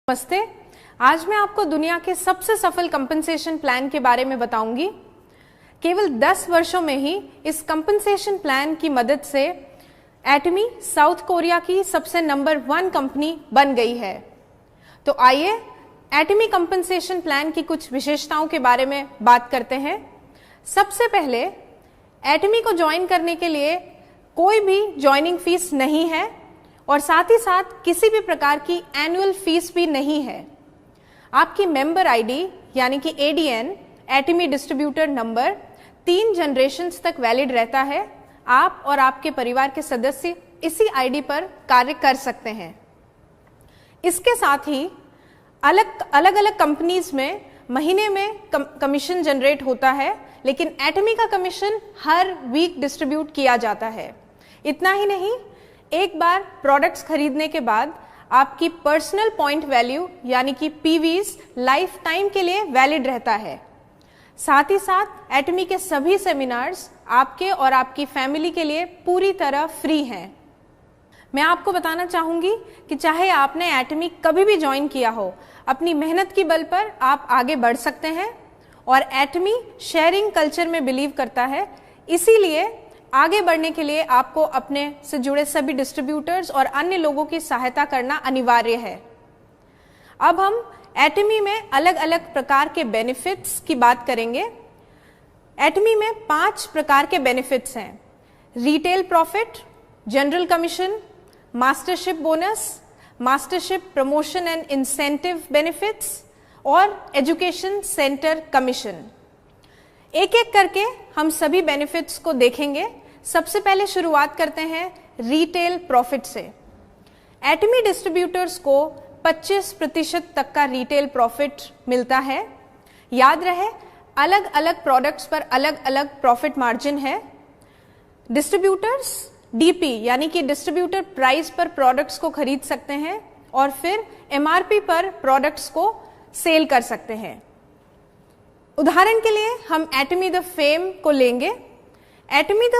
नमस्ते। आज मैं आपको दुनिया के सबसे सफल कंपनसेशन प्लान के बारे में बताऊंगी। केवल 10 वर्षों में ही इस कंपनसेशन प्लान की मदद से एटमी साउथ कोरिया की सबसे नंबर 1 कंपनी बन गई है। तो आइए एटमी कंपनसेशन प्लान की कुछ विशेषताओं के बारे में बात करते हैं। सबसे पहले एटमी को ज्वाइन करने के लिए कोई भी ज्वाइनिंग फीस नहीं है और साथ ही साथ किसी भी प्रकार की एनुअल फीस भी नहीं है। आपकी मेंबर आईडी यानी कि एडीएन एटमी डिस्ट्रीब्यूटर नंबर 3 जनरेशन्स तक वैलिड रहता है। आप और आपके परिवार के सदस्य इसी आईडी पर कार्य कर सकते हैं। इसके साथ ही अलग अलग कंपनीज में महीने में कमीशन जनरेट होता है, लेकिन एटमी का कमीशन हर वीक डिस्ट्रीब्यूट किया जाता है। इतना ही नहीं, एक बार प्रोडक्ट्स खरीदने के बाद आपकी पर्सनल पॉइंट वैल्यू यानी कि पीवीज लाइफ टाइम के लिए वैलिड रहता है। साथ ही साथ एटमी के सभी सेमिनार्स आपके और आपकी फैमिली के लिए पूरी तरह फ्री हैं। मैं आपको बताना चाहूंगी कि चाहे आपने एटमी कभी भी ज्वाइन किया हो, अपनी मेहनत की बल पर आप आगे बढ़ सकते हैं। और एटमी शेयरिंग कल्चर में बिलीव करता है, इसीलिए आगे बढ़ने के लिए आपको अपने से जुड़े सभी डिस्ट्रीब्यूटर्स और अन्य लोगों की सहायता करना अनिवार्य है। अब हम एटमी में अलग अलग प्रकार के बेनिफिट्स की बात करेंगे। एटमी में 5 प्रकार के बेनिफिट्स हैं: retail profit, general commission, mastership bonus, mastership promotion and incentive benefits और एजुकेशन सेंटर कमीशन। एक एक करके हम सभी बेनिफिट्स को देखेंगे। सबसे पहले शुरुआत करते हैं रिटेल प्रॉफिट से। एटमी डिस्ट्रीब्यूटर्स को 25% तक का रिटेल प्रॉफिट मिलता है। याद रहे, अलग अलग प्रोडक्ट्स पर अलग अलग प्रॉफिट मार्जिन है। डिस्ट्रीब्यूटर्स डीपी यानी कि डिस्ट्रीब्यूटर प्राइस पर प्रोडक्ट्स को खरीद सकते हैं और फिर एमआरपी पर प्रोडक्ट्स को सेल कर सकते हैं। उदाहरण के लिए हम एटमी द फेम को लेंगे। एटमी द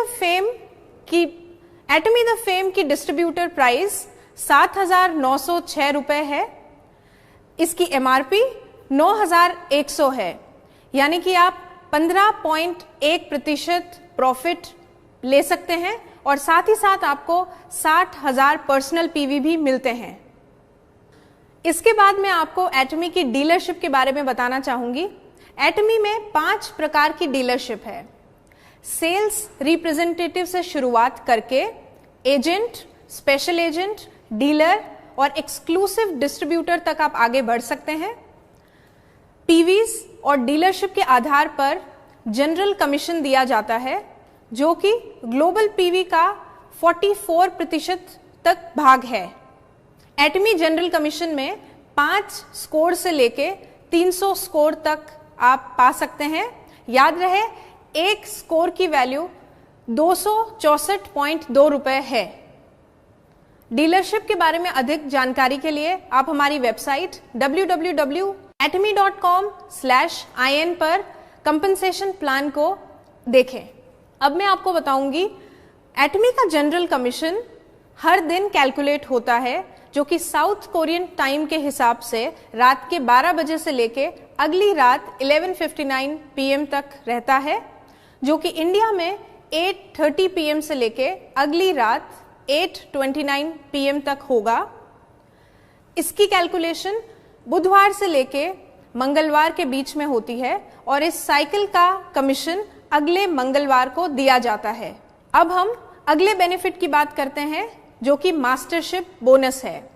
फेम की डिस्ट्रीब्यूटर प्राइस 7,906 रुपए है। इसकी एमआरपी 9,100 है, यानी कि आप 15.1% प्रॉफिट ले सकते हैं और साथ ही साथ आपको 60,000 पर्सनल पीवी भी मिलते हैं। इसके बाद मैं आपको एटमी की डीलरशिप के बारे में बताना चाहूंगी। एटमी में 5 प्रकार की डीलरशिप है। सेल्स रिप्रेजेंटेटिव से शुरुआत करके एजेंट, स्पेशल एजेंट, डीलर और एक्सक्लूसिव डिस्ट्रीब्यूटर तक आप आगे बढ़ सकते हैं। पीवीज और डीलरशिप के आधार पर जनरल कमीशन दिया जाता है, जो कि ग्लोबल पीवी का 44% तक भाग है। एटमी जनरल कमीशन में 5 स्कोर से लेके 300 स्कोर तक आप पा सकते हैं। याद रहे, एक स्कोर की वैल्यू 264.2 रुपए है। डीलरशिप के बारे में अधिक जानकारी के लिए आप हमारी वेबसाइट www.atmi.com/in पर कंपनसेशन प्लान को देखें। अब मैं आपको बताऊंगी एटमी का जनरल कमीशन हर दिन कैलकुलेट होता है, जो कि साउथ कोरियन टाइम के हिसाब से रात के 12 बजे से लेके अगली रात 11:59 PM तक रहता है, जो कि इंडिया में 8:30 PM से लेके अगली रात 8:29 PM तक होगा। इसकी कैलकुलेशन बुधवार से लेके मंगलवार के बीच में होती है और इस साइकिल का कमीशन अगले मंगलवार को दिया जाता है। अब हम अगले बेनिफिट की बात करते हैं, जो कि मास्टरशिप बोनस है।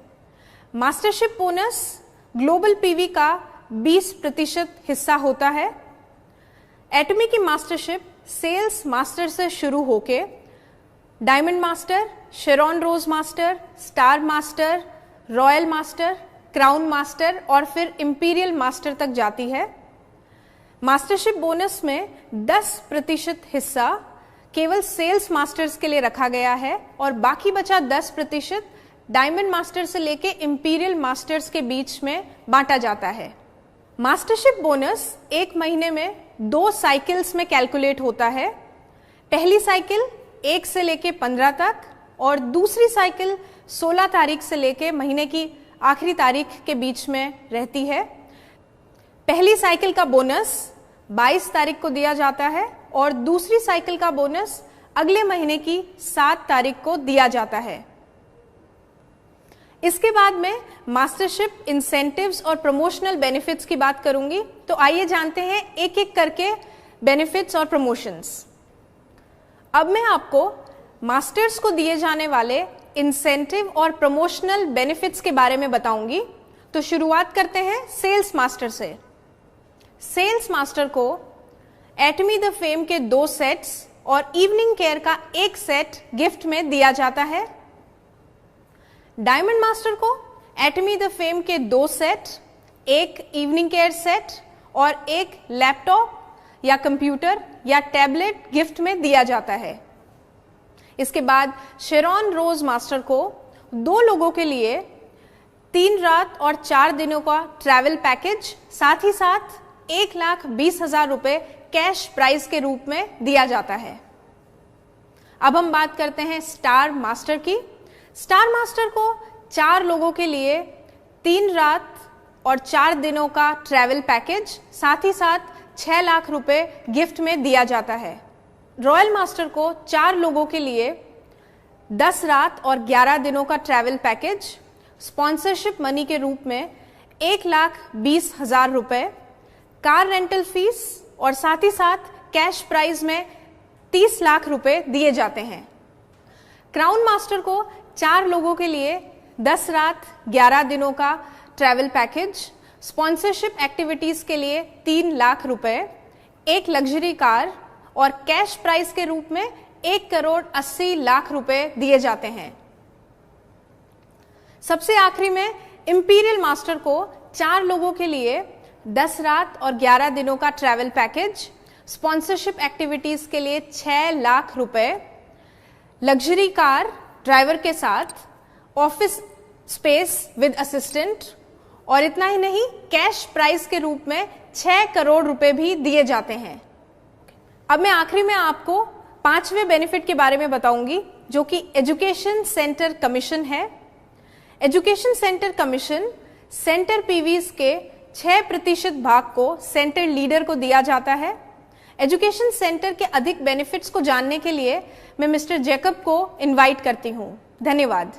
मास्टरशिप बोनस ग्लोबल पीवी का 20% हिस्सा होता है। एटमी की मास्टरशिप सेल्स मास्टर से शुरू होके diamond master, Sharon Rose master, star master, royal master, crown master और फिर इंपीरियल मास्टर तक जाती है। मास्टरशिप बोनस में 10% हिस्सा केवल सेल्स मास्टर्स के लिए रखा गया है और बाकी बचा 10% डायमंड मास्टर से लेके इंपीरियल मास्टर्स के बीच में बांटा जाता है। मास्टरशिप बोनस एक महीने में 2 साइकिल्स में कैलकुलेट होता है। पहली साइकिल 1 से लेके 15 तक और दूसरी साइकिल 16 तारीख से लेके महीने की आखिरी तारीख के बीच में रहती है। पहली साइकिल का बोनस 22 तारीख को दिया जाता है और दूसरी साइकिल का बोनस अगले महीने की 7 तारीख को दिया जाता है। इसके बाद मैं मास्टरशिप, इंसेंटिव्स और प्रमोशनल बेनिफिट्स की बात करूंगी। तो आइए जानते हैं एक एक करके बेनिफिट्स और प्रमोशंस। अब मैं आपको मास्टर्स को दिए जाने वाले इंसेंटिव और प्रमोशनल बेनिफिट्स के बारे में बताऊंगी। तो शुरुआत करते हैं सेल्स मास्टर से। सेल्स मास्टर को एटमी द फेम के 2 सेट्स और इवनिंग केयर का 1 सेट गिफ्ट में दिया जाता है। डायमंड मास्टर को एटमी द फेम के 2 सेट, 1 इवनिंग केयर सेट और 1 लैपटॉप या कंप्यूटर या टैबलेट गिफ्ट में दिया जाता है। इसके बाद शेरॉन रोज मास्टर को 2 लोगों के लिए 3 रात और 4 दिनों का ट्रैवल पैकेज, साथ ही साथ 1,20,000 रुपए कैश प्राइज के रूप में दिया जाता है। अब हम बात करते हैं स्टार मास्टर की। स्टार मास्टर को 4 लोगों के लिए 3 रात और 4 दिनों का ट्रैवल पैकेज, साथ ही साथ 6 लाख रुपए गिफ्ट में दिया जाता है। रॉयल मास्टर को 4 लोगों के लिए 10 रात और 11 दिनों का ट्रैवल पैकेज, स्पॉन्सरशिप मनी के रूप में 1,20,000 रुपए, कार रेंटल फीस और साथ ही साथ कैश प्राइज में 30 लाख रुपए दिए जाते हैं। क्राउन मास्टर को 4 लोगों के लिए 10 रात 11 दिनों का ट्रैवल पैकेज, स्पॉन्सरशिप एक्टिविटीज के लिए 3 लाख रुपए, 1 लग्जरी कार और कैश प्राइज के रूप में 1,80,00,000 रुपए दिए जाते हैं। सबसे आखिरी में इंपीरियल मास्टर को 4 लोगों के लिए 10 रात और 11 दिनों का ट्रैवल पैकेज, स्पॉन्सरशिप एक्टिविटीज के लिए 6 लाख रुपए, लग्जरी कार ड्राइवर के साथ, ऑफिस स्पेस विद असिस्टेंट और इतना ही नहीं, कैश प्राइज के रूप में 6 करोड़ रुपए भी दिए जाते हैं। अब मैं आखिरी में आपको 5वें बेनिफिट के बारे में बताऊंगी, जो कि एजुकेशन सेंटर कमीशन है। एजुकेशन सेंटर कमीशन सेंटर पीवीज के 6% भाग को सेंटर लीडर को दिया जाता है। एजुकेशन सेंटर के अधिक बेनिफिट्स को जानने के लिए मैं मिस्टर जैकब को इनवाइट करती हूं। धन्यवाद।